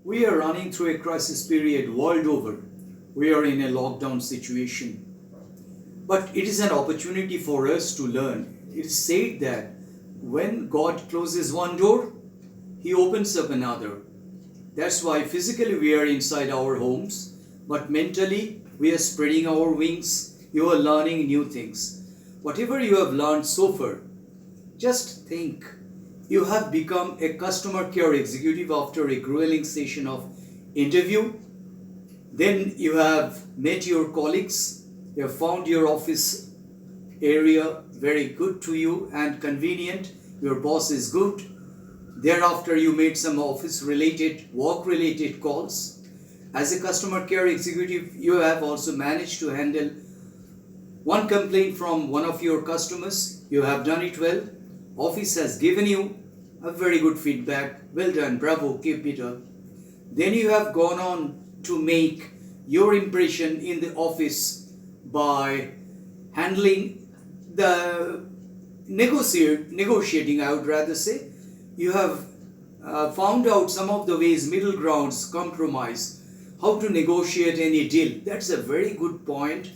We are running through a crisis period world over. We are in a lockdown situation. But it is an opportunity for us to learn. It is said that when God closes one door, He opens up another. That's why physically we are inside our homes, but mentally we are spreading our wings. You are learning new things. Whatever you have learned so far, just think. You have become a customer care executive after a grueling session of interview. Then you have met your colleagues. You have found your office area very good to you and convenient. Your boss is good. Thereafter, you made some office related, work related calls. As a customer care executive, you have also managed to handle one complaint from one of your customers. You have done it well. Office has given you a very good feedback. Well done, bravo, keep it up. Then you have gone on to make your impression in the office by handling the negotiating, I would rather say. You have found out some of the ways, middle grounds, compromise, how to negotiate any deal. That's a very good point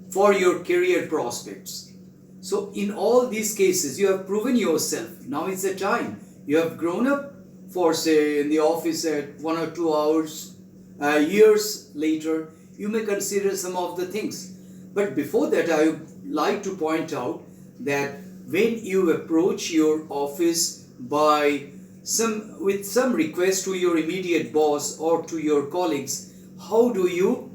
for your career prospects. So in all these cases, you have proven yourself. Now is the time. You have grown up for, say, in the office at 1 or 2 hours, years later, you may consider some of the things. But before that, I would like to point out that when you approach your office with some request to your immediate boss or to your colleagues, how do you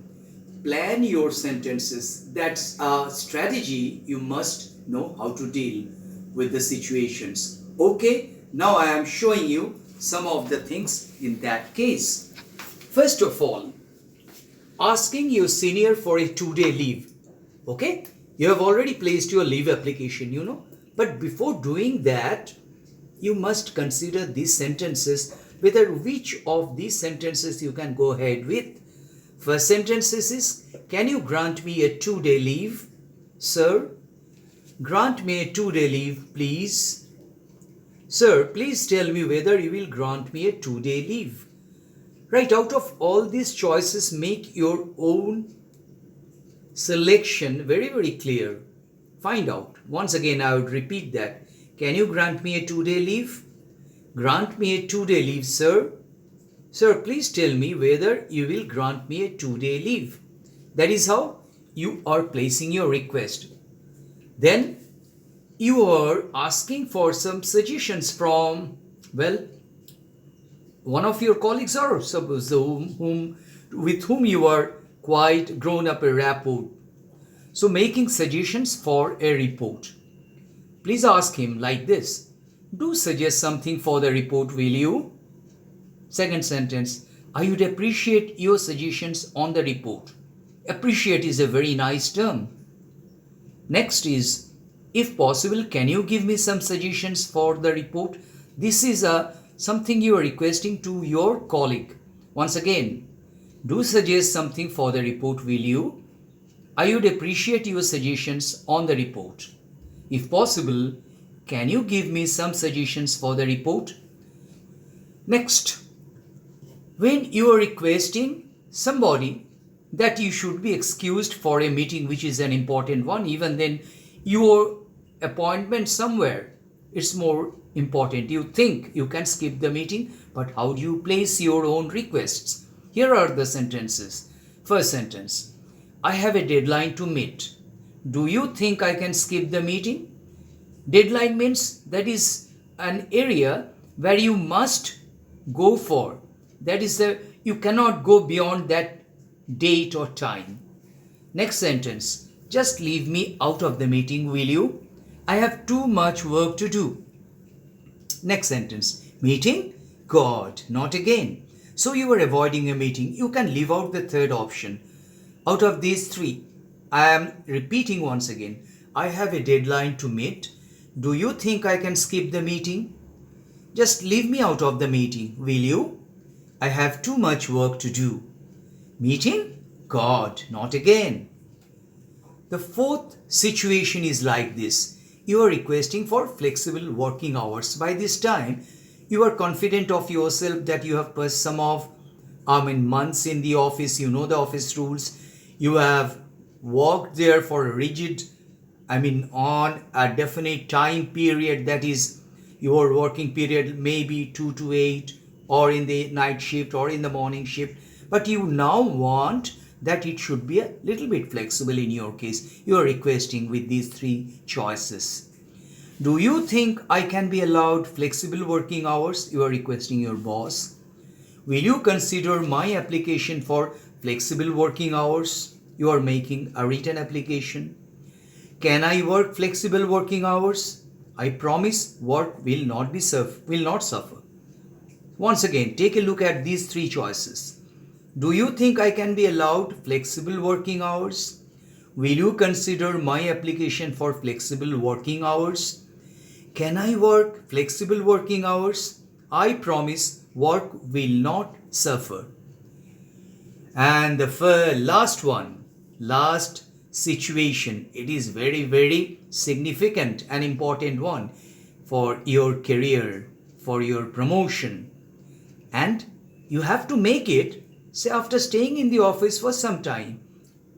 plan your sentences? That's a strategy. You must know how to deal with the situations. Okay, now I am showing you some of the things in that case. First of all, asking your senior for a 2-day leave. Okay, you have already placed your leave application, but before doing that, you must consider these sentences, whether which of these sentences you can go ahead with. First sentence is, can you grant me a 2-day leave? Sir, grant me a 2-day leave, please. Sir, please tell me whether you will grant me a 2-day leave. Right, out of all these choices, make your own selection very, very clear. Find out. Once again, I would repeat that. Can you grant me a 2-day leave? Grant me a 2-day leave, sir. Sir, please tell me whether you will grant me a 2-day leave. That is how you are placing your request. Then you are asking for some suggestions from, one of your colleagues or suppose with whom you are quite grown up a rapport. So making suggestions for a report. Please ask him like this. Do suggest something for the report, will you? Second sentence. I would appreciate your suggestions on the report. Appreciate is a very nice term. Next is, if possible, can you give me some suggestions for the report? This is something you are requesting to your colleague. Once again, do suggest something for the report, will you? I would appreciate your suggestions on the report. If possible, can you give me some suggestions for the report? Next, when you are requesting somebody that you should be excused for a meeting which is an important one, even then your appointment somewhere, it's more important. You think you can skip the meeting, but how do you place your own requests? Here are the sentences. First sentence, I have a deadline to meet. Do you think I can skip the meeting? Deadline means that is an area where you must go for. That is you cannot go beyond that date or time. Next sentence, just leave me out of the meeting, will you? I have too much work to do. Next sentence, meeting? God, not again. So you are avoiding a meeting. You can leave out the third option. Out of these three, I am repeating once again. I have a deadline to meet. Do you think I can skip the meeting? Just leave me out of the meeting, will you? I have too much work to do. Meeting? God, not again. The fourth situation is like this. You are requesting for flexible working hours. By this time, you are confident of yourself that you have passed some of months in the office, you know the office rules. You have worked there for a rigid, on a definite time period, that is, your working period may be 2 to 8, or in the night shift, or in the morning shift. But you now want that it should be a little bit flexible in your case. You are requesting with these three choices. Do you think I can be allowed flexible working hours? You are requesting your boss. Will you consider my application for flexible working hours? You are making a written application. Can I work flexible working hours? I promise work will not suffer. Once again, take a look at these three choices. Do you think I can be allowed flexible working hours? Will you consider my application for flexible working hours? Can I work flexible working hours? I promise work will not suffer. And the last situation, it is very, very significant and important one for your career, for your promotion. And you have to make it, say, after staying in the office for some time,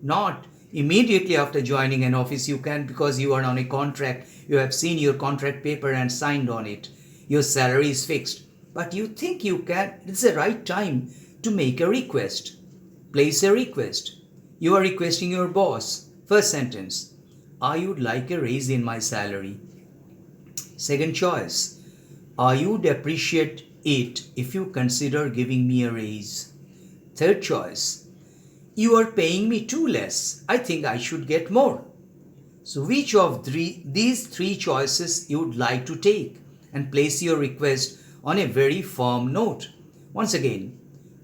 not immediately after joining an office. You can, because you are on a contract, you have seen your contract paper and signed on it, your salary is fixed, but you think you can, it's the right time to make a request. Place a request. You are requesting your boss. First sentence, I would like a raise in my salary. Second choice, I would appreciate it if you consider giving me a raise. Third choice, you are paying me too less. I think I should get more. So which of these three choices you would like to take, and place your request on a very firm note. Once again,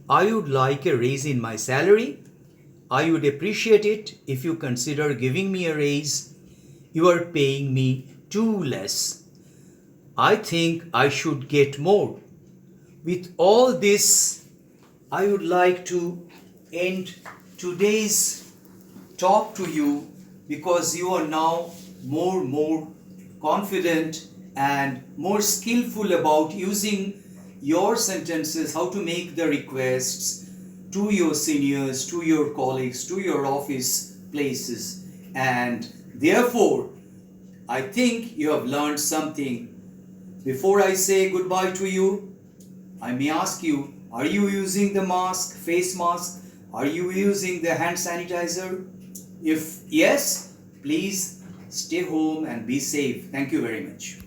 I would like a raise in my salary. I would appreciate it if you consider giving me a raise. You are paying me too less. I think I should get more. With all this, I would like to end today's talk to you, because you are now more confident and more skillful about using your sentences, how to make the requests to your seniors, to your colleagues, to your office places. And therefore, I think you have learned something. Before I say goodbye to you, I may ask you, are you using the mask, face mask? Are you using the hand sanitizer? If yes, please stay home and be safe. Thank you very much.